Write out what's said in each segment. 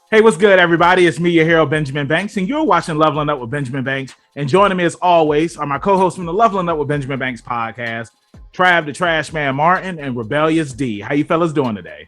Hey, what's good, everybody? It's me, your hero, Benjamin Banks, and you're watching Leveling Up with Benjamin Banks. And joining me, as always, are my co-hosts from the Leveling Up with Benjamin Banks podcast, Trav, the Trash Man Martin, and Rebellious D. How you fellas doing today?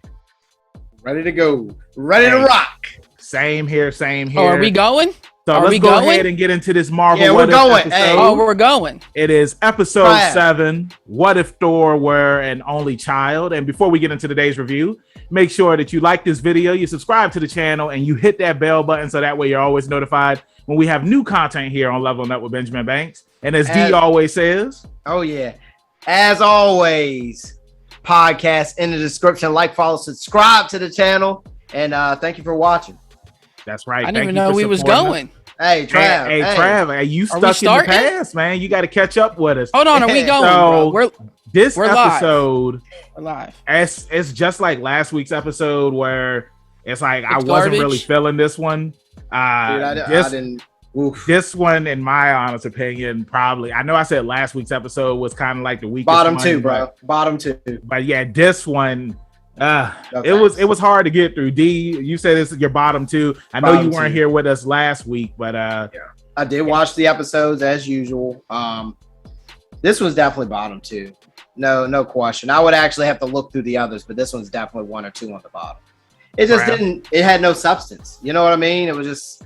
Ready to go. Ready to rock. Same here, same here. Oh, are we going? So let's go ahead and get into this Marvel. Yeah, we're going. Hey. Oh, we're going. It is episode 7. What if Thor were an only child? And before we get into today's review, make sure that you like this video, you subscribe to the channel, and you hit that bell button so that way you're always notified when we have new content here on Leveling Up with Benjamin Banks. And as D always says, oh yeah, as always, podcast in the description. Like, follow, subscribe to the channel, and thank you for watching. That's right. I didn't even know we was going. Hey, Trav. Hey, Trav, you stuck in the past, man. You got to catch up with us. Hold on, are we going? So, bro? This episode, we're live. It's just like last week's episode where it's like I wasn't garbage. really feeling this one. This one, in my honest opinion, probably. I know I said last week's episode was kind of like the weakest. Bottom two, bro. Bottom two. But yeah, this one. It was hard to get through. D, you said this is your bottom 2. I know you weren't here with us last week, but yeah. I did watch the episodes as usual. This was definitely bottom 2. No question. I would actually have to look through the others, but this one's definitely 1 or 2 on the bottom. It just it had no substance. You know what I mean? It was just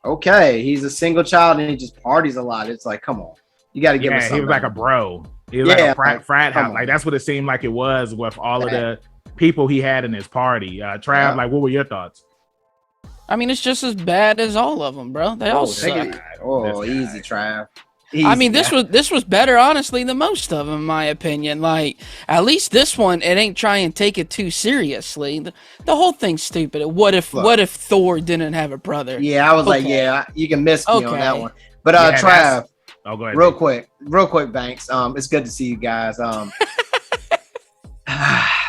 okay. He's a single child and he just parties a lot. It's like, come on. You got to give him something. He was like a bro. He was like a frat house. Like that's what it seemed like it was with all of the people he had in his party. Trav, like, what were your thoughts? I mean, it's just as bad as all of them, bro. They all suck. Easy, Trav. Easy, I mean, this was better, honestly, than most of them, in my opinion. Like, at least this one, it ain't trying to take it too seriously. The whole thing's stupid. What if Thor didn't have a brother? Yeah, I was like, yeah, you can miss me on that one. But Trav, go ahead, real quick, Banks. It's good to see you guys.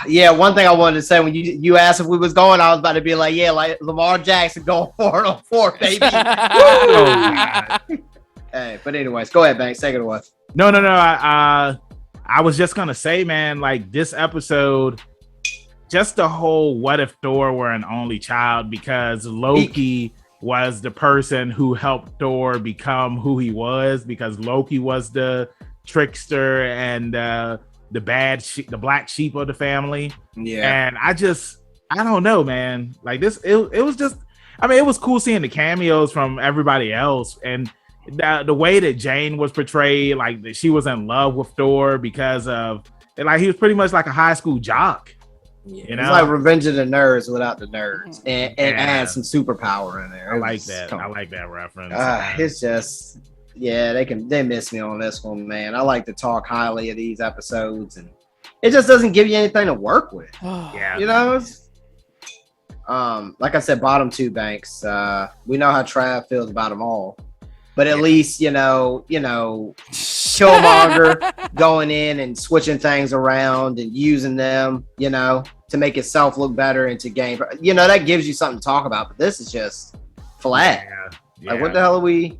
Yeah, one thing I wanted to say when you asked if we was going, I was about to be like, yeah, like Lamar Jackson going for it on 4, baby. Hey, but anyways, go ahead, Banks. Take it away. No. I was just gonna say, man, like this episode, just the whole what if Thor were an only child, because Loki was the person who helped Thor become who he was, because Loki was the trickster and the black sheep of the family. Yeah. And I don't know, man. Like this, it was just, I mean, it was cool seeing the cameos from everybody else. And the way that Jane was portrayed, like that she was in love with Thor because of, like, he was pretty much like a high school jock. Yeah, you know? It's like Revenge of the Nerds without the nerds and add some superpower in there. I like that. I like that reference. It's just, yeah, they miss me on this one, man. I like to talk highly of these episodes, and it just doesn't give you anything to work with. Yeah, you know. Like I said, bottom 2, Banks. We know how Trav feels about them all, but at least you know, Killmonger going in and switching things around and using them, to make itself look better and to gain. That gives you something to talk about. But this is just flat. Yeah. Like, what the hell are we?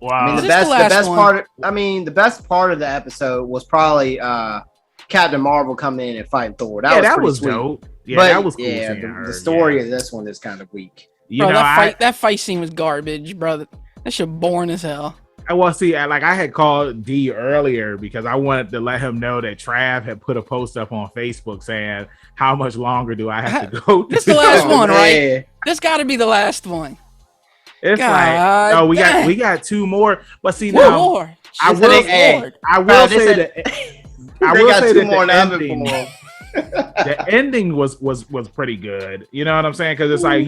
Wow. I mean, the best part of the episode was probably Captain Marvel coming in and fighting Thor. That was sweet. Dope. Yeah, but, that was cool. Yeah, the story of this one is kind of weak. That fight scene was garbage, brother. That shit boring as hell. I had called D earlier because I wanted to let him know that Trav had put a post up on Facebook saying, how much longer do I have to go? This is the last one, right? This got to be the last one. It's like, no, we got 2 more. But see, now more. I will say that the ending was pretty good. You know what I'm saying? Because it's like,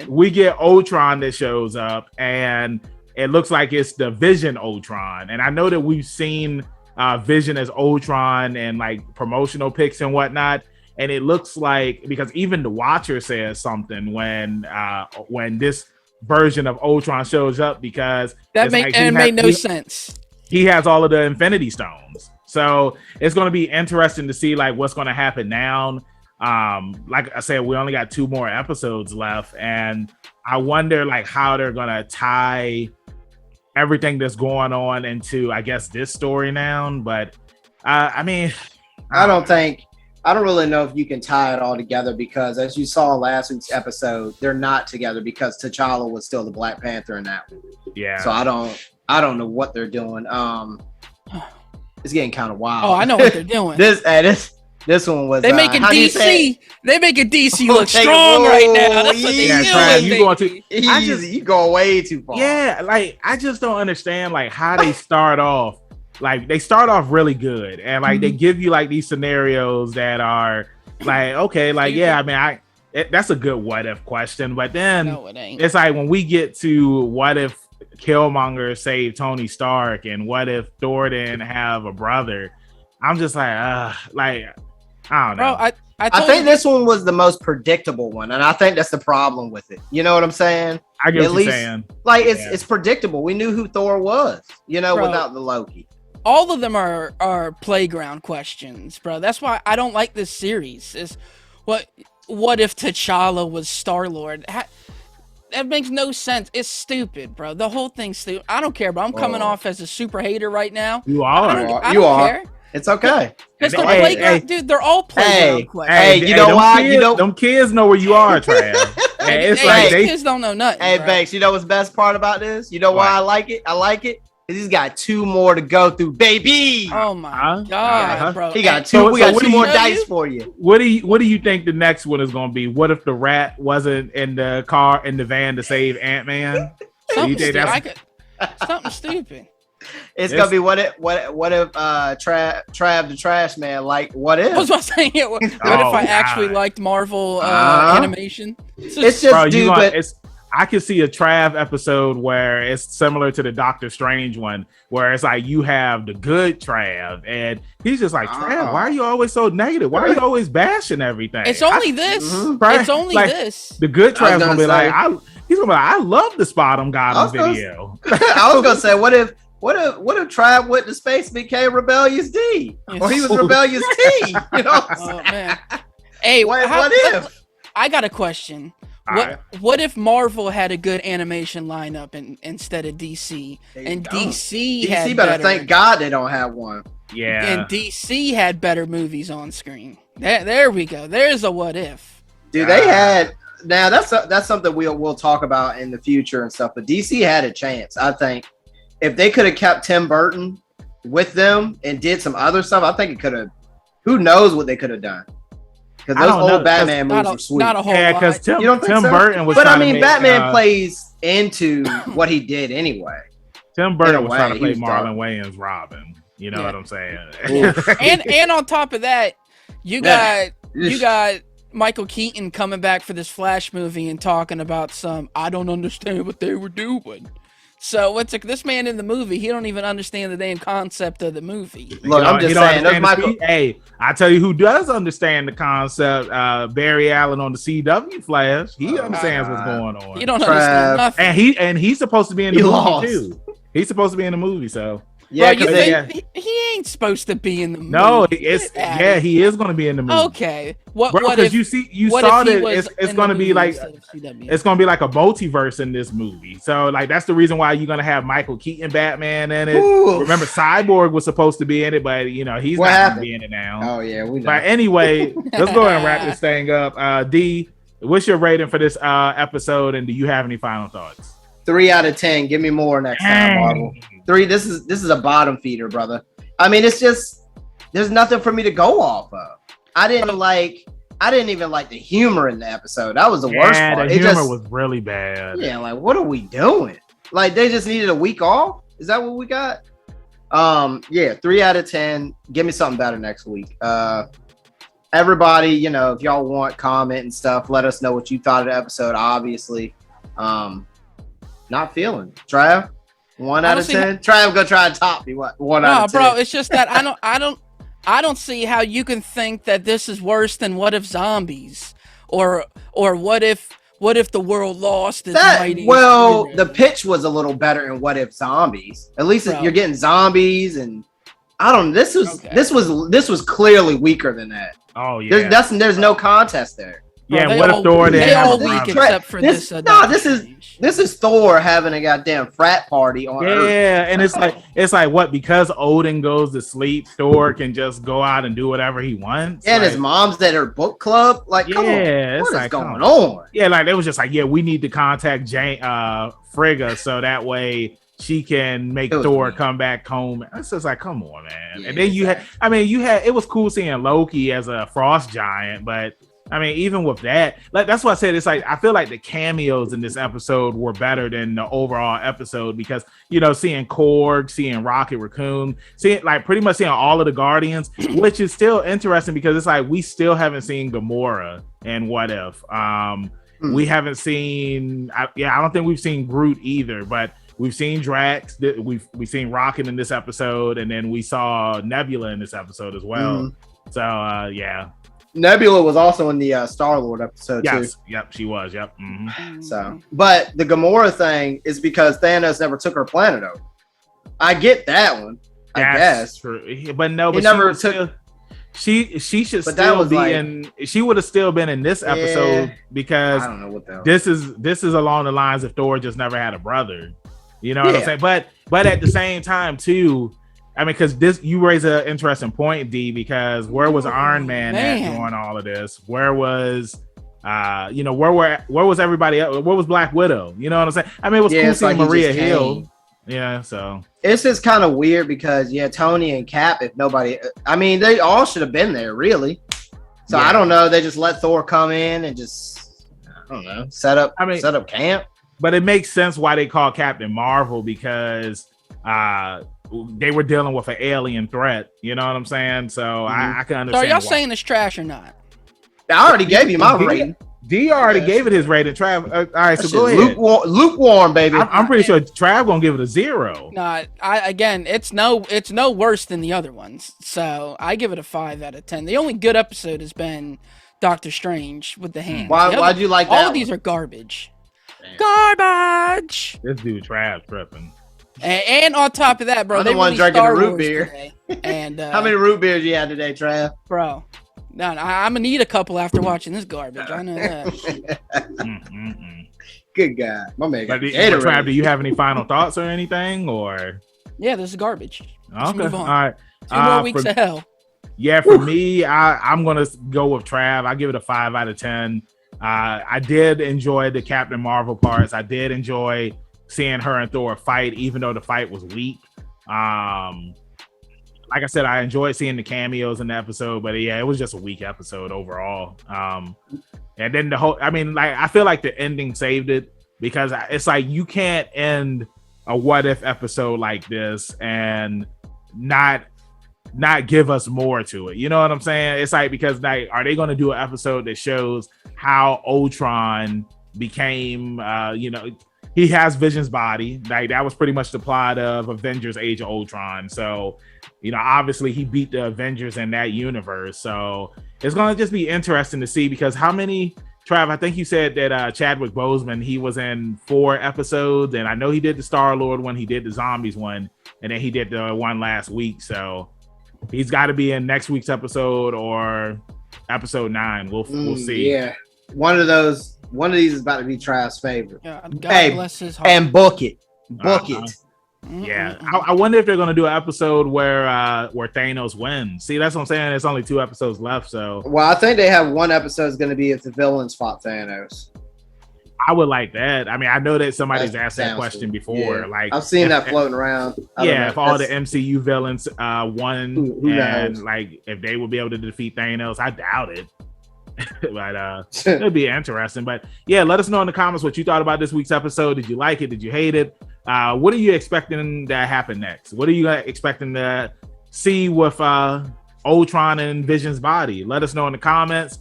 we get Ultron that shows up, and it looks like it's the Vision Ultron. And I know that we've seen Vision as Ultron and like promotional pics and whatnot. And it looks like, because even the Watcher says something when this version of Ultron shows up, because that made no sense. He has all of the Infinity Stones, so it's going to be interesting to see like what's going to happen now. Like I said, we only got 2 more episodes left, and I wonder like how they're going to tie everything that's going on into, I guess, this story now. But I mean, I don't think I don't really know if you can tie it all together because, as you saw in last week's episode, they're not together because T'Challa was still the Black Panther in that one. Yeah. So I don't know what they're doing. It's getting kind of wild. Oh, I know what they're doing. This one was. They making DC. They making DC look strong right now. That's what they doing. You go way too far. Yeah, like I just don't understand like how they start off. Like they start off really good, and like they give you like these scenarios that are like okay, like yeah. I mean, that's a good what if question, but then it ain't. It's like when we get to what if Killmonger saved Tony Stark, and what if Thor didn't have a brother? I'm just like I don't know. Bro, I think this one was the most predictable one, and I think that's the problem with it. You know what I'm saying? I get what you're saying. Like it's predictable. We knew who Thor was, without the Loki. All of them are playground questions, bro. That's why I don't like this series. Is what if T'Challa was Star-Lord? That makes no sense. It's stupid, bro. The whole thing's stupid. I don't care, bro. I'm coming off as a super hater right now. You are. I don't care. It's okay. Because they're playground, dude. They're all playground questions. Hey, you know why? Them kids know where you are, Trav. Kids don't know nothing. Hey, bro. Banks, you know what's the best part about this? You know why I like it? I like it. He's got 2 more to go through, baby. Oh my god, bro! He got 2. We got 2 more dice for you. What do you think the next one is going to be? What if the rat wasn't in the van to save Ant-Man? Something stupid. It's gonna be what if Trav the Trash Man like what if? I was about to say what if I actually liked Marvel animation? It's just I could see a Trav episode where it's similar to the Doctor Strange one, where it's like you have the good Trav, and he's just like, Trav, why are you always so negative? Why are you always bashing everything? It's only this. It's only this. The good Trav's gonna be like, he's gonna be like, I love the Spot 'em got him video. I was gonna say, what if Trav went to space and became Rebellious D, or he was Rebellious T? You know? Oh man. Hey, what if? I got a question. What if Marvel had a good animation lineup instead of DC? And DC had better thank God they don't have one. Yeah. And DC had better movies on screen. There we go. There's a what if. Dude, they had. Now that's something we'll talk about in the future and stuff. But DC had a chance. I think if they could have kept Tim Burton with them and did some other stuff, I think it could have. Who knows what they could have done? Because those old Batman movies were sweet. Not a whole lot. Because Tim so? Burton was. But I mean, Batman plays into what he did anyway. Tim Burton was trying to play Marlon Wayans Robin. You know what I'm saying? and on top of that, you got Michael Keaton coming back for this Flash movie and talking about I don't understand what they were doing. So this man in the movie, he don't even understand the damn concept of the movie. Look, I'm just saying. Hey, I tell you who does understand the concept. Barry Allen on the CW Flash. He understands what's going on. He don't understand nothing. And he's supposed to be in the movie too. He's supposed to be in the movie, so. Yeah, bro, he ain't supposed to be in the movie. No, he is going to be in the movie. Okay, because you saw that it's going to be like a multiverse in this movie. So like that's the reason why you're going to have Michael Keaton Batman in it. Ooh. Remember, Cyborg was supposed to be in it, but he's not going to be in it now. Oh yeah, we know. But anyway, let's go ahead and wrap this thing up. D, what's your rating for this episode, and do you have any final thoughts? 3 out of 10. Give me more next time, Marvel. 3. This is a bottom feeder, brother. I mean, it's just there's nothing for me to go off of. I didn't even like the humor in the episode. That was the worst part. The humor was really bad. Yeah, like what are we doing? Like they just needed a week off. Is that what we got? 3 out of 10. Give me something better next week. Everybody, if y'all want comment and stuff, let us know what you thought of the episode. Obviously, not feeling Trav. 1 out of 10. Trav gonna try to top me. What? 1 out of 10. No, bro. It's just that I don't see how you can think that this is worse than What If Zombies or What If the world lost its mighty. Well, the pitch was a little better in What If Zombies. At least you're getting zombies, and I don't. This was clearly weaker than that. Oh yeah. There's no contest there. Yeah, Bro, what if Thor didn't they have all a weak brother? except for this. This is Thor having a goddamn frat party on Earth. Yeah, and it's like what, because Odin goes to sleep, Thor can just go out and do whatever he wants. And like, his mom's at her book club. Like, come on, what is going on? Yeah, like it was just like, yeah, we need to contact Frigga so that way she can make Thor come back home. It's just like, come on, man. Yeah, and then you had it was cool seeing Loki as a frost giant, but I mean, even with that, like that's why I said it's like I feel like the cameos in this episode were better than the overall episode because seeing Korg, seeing Rocket Raccoon, seeing like pretty much seeing all of the Guardians, which is still interesting because it's like we still haven't seen Gamora and What If. We haven't seen, I don't think we've seen Groot either, but we've seen Drax, we've seen Rocket in this episode, and then we saw Nebula in this episode as well. So yeah. Nebula was also in the Star-Lord episode too. Yep, she was. Yep. So, but the Gamora thing is because Thanos never took her planet over. I get that one. I guess. True. But no, he never took. She should still be in. She would have still been in this episode because I don't know what the hell. This is along the lines of Thor just never had a brother. You know what I'm saying? But at the same time too. I mean, because you raise an interesting point, D. Because where was Iron Man at doing all of this? Where was, where was everybody else? Where was Black Widow? You know what I'm saying? I mean, it was cool seeing Maria Hill. Yeah, so it's just kind of weird because Tony and Cap. If nobody, I mean, they all should have been there, really. So I don't know. They just let Thor come in and just, I don't know, set up camp. But it makes sense why they call Captain Marvel because they were dealing with an alien threat. You know what I'm saying? So I can understand. So are y'all saying it's trash or not? I already gave you my rating. D already gave it his rating. Trav, all right, so go ahead. Lukewarm, baby. I'm pretty sure Trav gonna give it a 0. No, it's no worse than the other ones. So I give it a 5 out of 10. The only good episode has been Doctor Strange with the hand. Why'd you like that? All of these are garbage. Damn. Garbage. This dude Trav tripping. And on top of that, bro, I'm the one drinking a root beer. Today, and how many root beers you had today, Trav? Bro, no, I'm gonna need a couple after watching this garbage. I know that. Good guy, my man. Trav, do you have any final thoughts or anything? Or yeah, this is garbage. Okay, all right. 2 more weeks of hell. Yeah, for me, I'm gonna go with Trav. I give it a 5 out of 10. I did enjoy the Captain Marvel parts. I did enjoy seeing her and Thor fight, even though the fight was weak. Like I said, I enjoyed seeing the cameos in the episode, but yeah, it was just a weak episode overall. And then I feel like the ending saved it because it's like you can't end a What If episode like this and not give us more to it. You know what I'm saying? It's like, because like, are they going to do an episode that shows how Ultron became, he has Vision's body. Like that was pretty much the plot of Avengers Age of Ultron. So, obviously he beat the Avengers in that universe. So it's going to just be interesting to see because how many, Trav, I think you said that Chadwick Boseman, he was in 4 episodes, and I know he did the Star-Lord one, he did the Zombies one, and then he did the one last week. So he's got to be in next week's episode or episode 9. We'll see. Yeah, one of these is about to be Trav's favorite. God bless his heart. And book it. It. Yeah, I wonder if they're gonna do an episode where Thanos wins. See, that's what I'm saying. There's only 2 episodes left, so. Well, I think they have one episode is going to be if the villains fought Thanos. I would like that. I mean, I know that somebody's asked that question before. Yeah. Like, I've seen that floating around. If all the MCU villains won, and like if they would be able to defeat Thanos, I doubt it. But it'd be interesting. But yeah, let us know in the comments what you thought about this week's episode. Did you like it? Did you hate it? What are you expecting to happen next? What are you expecting to see with Ultron and Vision's body? Let us know in the comments.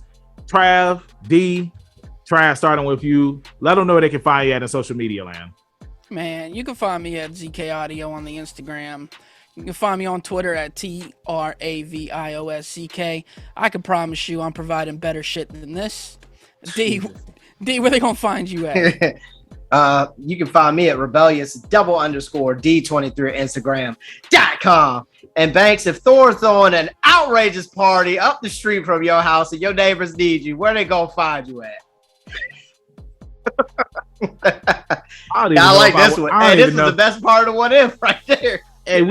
Trav, starting with you. Let them know where they can find you at in social media land. Man, you can find me at ZK Audio on the Instagram. You can find me on Twitter at TRAVIOSCK. I can promise you I'm providing better shit than this. D, where they gonna find you at? You can find me at rebellious_D23 Instagram.com. And Banks, if Thor's throwing an outrageous party up the street from your house and your neighbors need you, where they gonna find you at? I like this one. Hey, this is the best part of What If right there. Hey,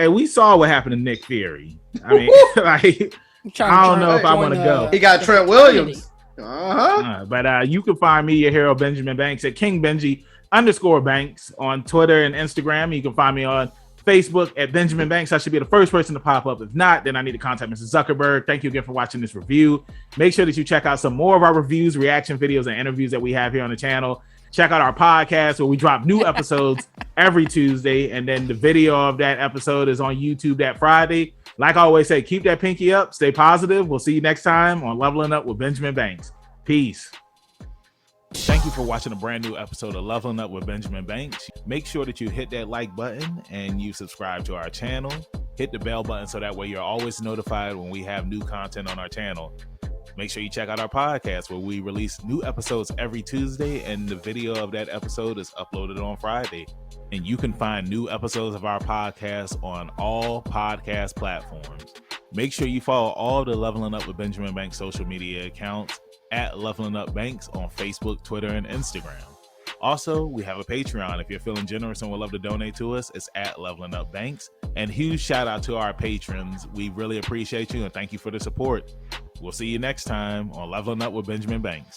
we saw what happened to Nick Fury. I mean, like, I don't know if I want to go. He got Trent Williams. But you can find me, your hero Benjamin Banks, at King Benji _Banks on Twitter and Instagram. You can find me on Facebook at Benjamin Banks. I should be the first person to pop up. If not, then I need to contact Mr. Zuckerberg. Thank you again for watching this review. Make sure that you check out some more of our reviews, reaction videos, and interviews that we have here on the channel. Check out our podcast where we drop new episodes every Tuesday, and then the video of that episode is on YouTube that Friday. Like I always say, keep that pinky up, stay positive. We'll see you next time on Leveling Up with Benjamin Banks. Peace. Thank you for watching a brand new episode of Leveling Up with Benjamin Banks. Make sure that you hit that like button and you subscribe to our channel. Hit the bell button so that way you're always notified when we have new content on our channel. Make sure you check out our podcast where we release new episodes every Tuesday, and the video of that episode is uploaded on Friday. And you can find new episodes of our podcast on all podcast platforms. Make sure you follow all the Leveling Up with Benjamin Banks social media accounts at Leveling Up Banks on Facebook, Twitter, and Instagram. Also, we have a Patreon. If you're feeling generous and would love to donate to us, it's at Leveling Up Banks. And huge shout out to our patrons. We really appreciate you and thank you for the support. We'll see you next time on Leveling Up with Benjamin Banks.